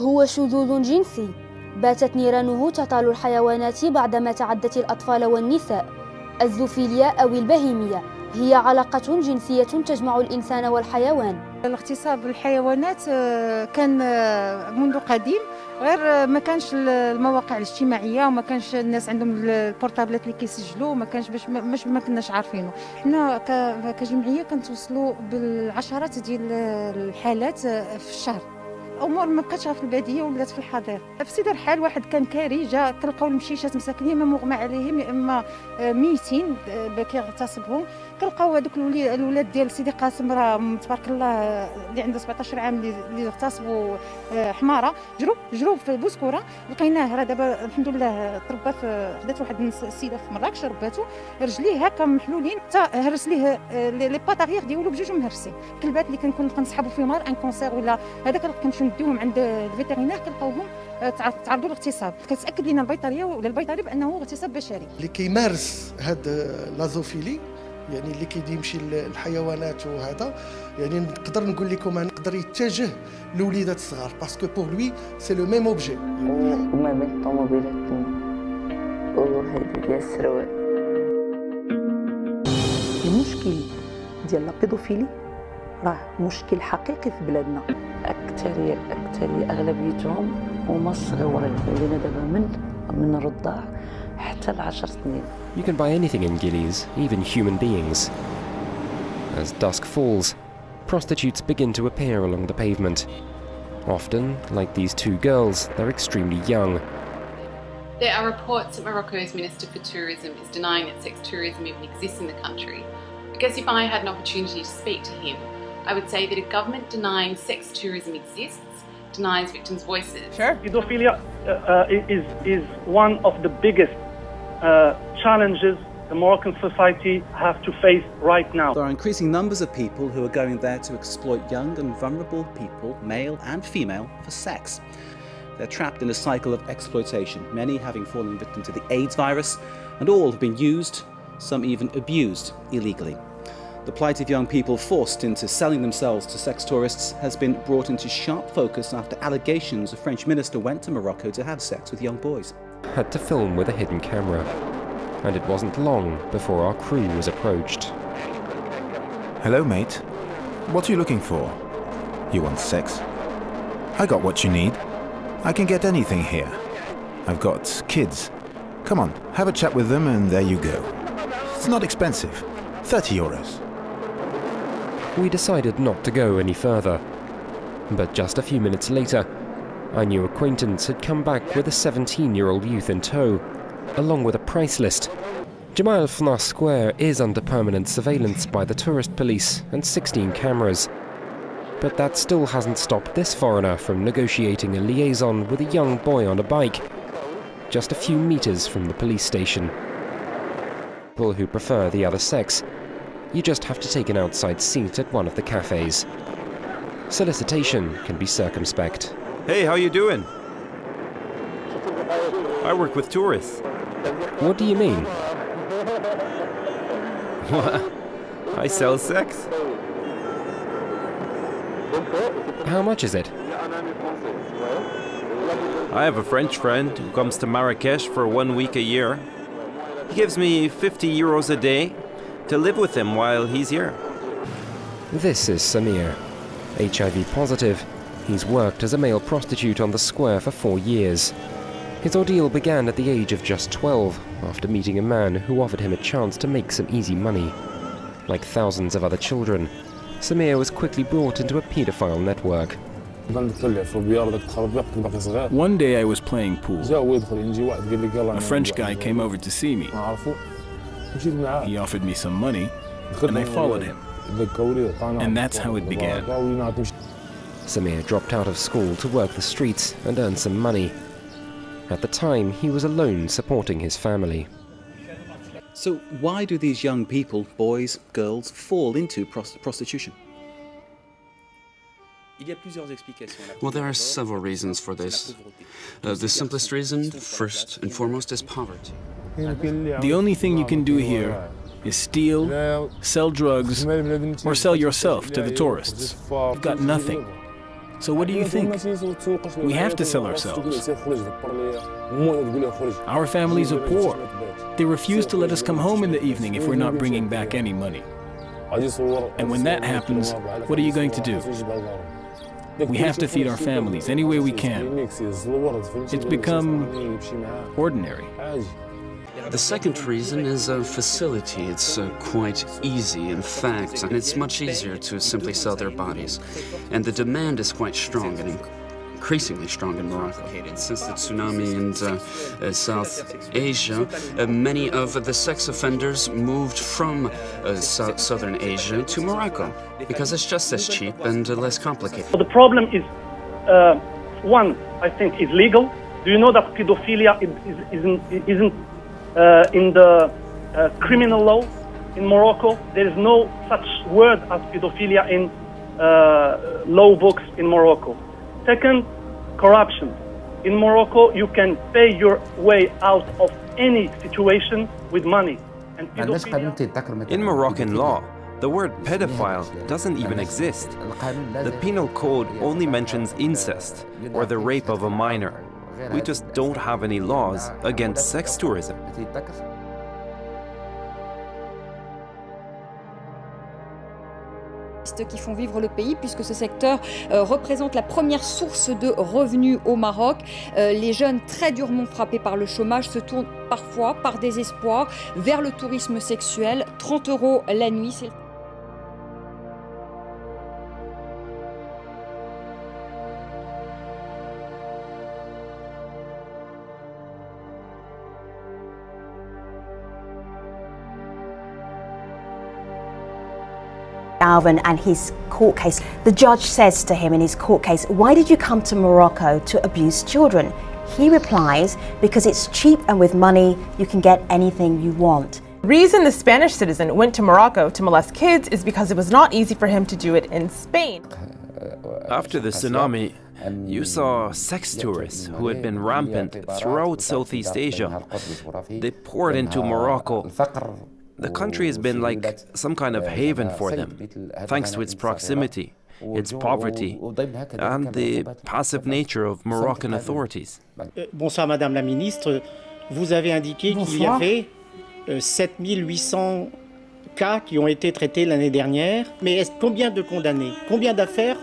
هو شذوذ جنسي باتت نيرانه تطال الحيوانات بعدما تعدت الأطفال والنساء. الزوفيليا أو البهيمية هي علاقة جنسية تجمع الإنسان والحيوان. الاغتصاب الحيوانات كان منذ قديم، غير ما كانش المواقع الاجتماعيه وما كانش الناس عندهم البورتابلات اللي كيسجلوا، ما كانش باش ما كناش عارفينه. حنا كجمعيه كنتوصلوا بالعشرات ديال الحالات في الشهر. امور ما بقاتش في الباديه ولات في الحضيره. في سيدي الحال واحد كان كاري جا كنلقاو المشيشات مساكنين اما مغمى عليهم يا اما ميتين كيغتصبهم. كنلقاو هذوك الولاد ديال سيدي قاسم راه تبارك الله اللي عنده 17 عام اللي اغتصبوا حماره جرو في بوسكوره. لقيناه راه دابا الحمد لله تربى خدات واحد السيده في مراكش رباتو، رجليه هكا محلولين حتى هرس ليه لي باتاغيغ ديالو بجوج مهرسين. الكلبات اللي كنكون كنسحبوا فيهم ان كونسير ولا هذاك كنمشيو نديوهم عند الفيترينير كنلقاوهم تعرضوا للاغتصاب. كتاكد لنا البيطريه ولا البيطري بانه اغتصاب بشري. اللي كيمارس هاد لازوفيلي يعني اللي كيمشي للحيوانات وهذا، يعني نقدر نقول لكم نقدر يتجه لوليدات الصغار باسكو بور لوي سي لو ميم اوبجي. وما بين الطوموبيلات وهذه ديال السروال. المشكل ديال البيدوفيلي راه مشكل حقيقي في بلادنا. أكثرية أغلبيتهم هما الصغيورين ولينا دابا من الرضاع حتى ل10 سنين. You can buy anything in Gillies, even human beings. As dusk falls, prostitutes begin to appear along the pavement. Often, like these two girls, they're extremely young. There are reports that Morocco's Minister for Tourism is denying that sex tourism even exists in the country. I guess if I had an opportunity to speak to him, I would say that a government denying sex tourism exists denies victims' voices. Sure. Pedophilia is one of the biggest challenges the Moroccan society have to face right now. There are increasing numbers of people who are going there to exploit young and vulnerable people, male and female, for sex. They're trapped in a cycle of exploitation, many having fallen victim to the AIDS virus, and all have been used, some even abused illegally. The plight of young people forced into selling themselves to sex tourists has been brought into sharp focus after allegations a French minister went to Morocco to have sex with young boys. Had to film with a hidden camera, and it wasn't long before our crew was approached. Hello, mate. What are you looking for? You want sex? I got what you need. I can get anything here. I've got kids. Come on, have a chat with them and there you go. It's not expensive. 30 euros. We decided not to go any further, but just a few minutes later, our new acquaintance had come back with a 17-year-old youth in tow, along with a price list. Jamal Fnas Square is under permanent surveillance by the tourist police and 16 cameras, but that still hasn't stopped this foreigner from negotiating a liaison with a young boy on a bike, just a few meters from the police station. People who prefer the other sex, you just have to take an outside seat at one of the cafes. Solicitation can be circumspect. Hey, how you doing? I work with tourists. What do you mean? What? I sell sex. How much is it? I have a French friend who comes to Marrakesh for 1 week a year. He gives me 50 euros a day to live with him while he's here. This is Samir. HIV positive, he's worked as a male prostitute on the square for 4 years. His ordeal began at the age of just 12, after meeting a man who offered him a chance to make some easy money. Like thousands of other children, Samir was quickly brought into a pedophile network. One day I was playing pool. A French guy came over to see me. He offered me some money, and I followed him. And that's how it began. Samir dropped out of school to work the streets and earn some money. At the time, he was alone supporting his family. So why do these young people, boys, girls, fall into prostitution? Well, there are several reasons for this. The simplest reason, first and foremost, is poverty. The only thing you can do here is steal, sell drugs, or sell yourself to the tourists. You've got nothing. So what do you think? We have to sell ourselves. Our families are poor. They refuse to let us come home in the evening if we're not bringing back any money. And when that happens, what are you going to do? We have to feed our families any way we can. It's become ordinary. The second reason is facility. It's quite easy, in fact, and it's much easier to simply sell their bodies. And the demand is quite strong and increasingly strong in Morocco. Since the tsunami in South Asia, many of the sex offenders moved from Southern Asia to Morocco because it's just as cheap and less complicated. The problem is, one, I think, is legal. Do you know that pedophilia isn't in the criminal law in Morocco? There is no such word as pedophilia in law books in Morocco. Second, corruption. In Morocco, you can pay your way out of any situation with money. And in Moroccan law, the word pedophile doesn't even exist. The penal code only mentions incest or the rape of a minor. We just don't have any laws against sex tourism. Qui font vivre le pays, puisque ce secteur représente la première source de revenus au Maroc. Les jeunes très durement frappés par le chômage se tournent parfois, par désespoir, vers le tourisme sexuel. 30 € la nuit, c'est... Alvin and his court case. The judge says to him in his court case, "Why did you come to Morocco to abuse children?" He replies, "Because it's cheap and with money you can get anything you want." The reason the Spanish citizen went to Morocco to molest kids is because it was not easy for him to do it in Spain. After the tsunami, you saw sex tourists who had been rampant throughout Southeast Asia. They poured into Morocco. The country has been like some kind of haven for them, thanks to its proximity, its poverty, and the passive nature of Moroccan authorities. Bonsoir Madame la Ministre, vous avez indiqué qu'il y avait 7800 cas qui ont été traités l'année dernière, mais combien de condamnés, combien d'affaires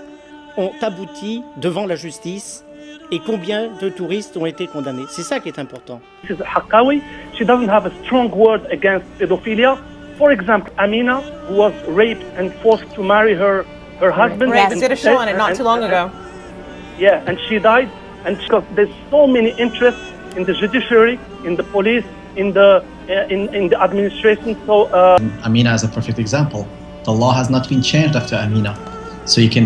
ont abouti devant la justice et combien de touristes ont été condamnés? C'est ça qui est important. This is Hakawi. She doesn't have a strong word against pedophilia. For example, Amina, who was raped and forced to marry her husband. Right, they did a show on it not too long ago. Yeah, and she died. And because there's so many interests in the judiciary, in the police, in the administration. So Amina is a perfect example. The law has not been changed after Amina, so you can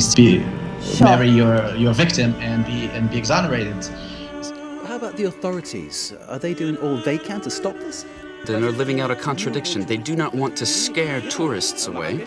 marry your victim and be exonerated. How about the authorities? Are they doing all they can to stop this? They're living out a contradiction. They do not want to scare tourists away,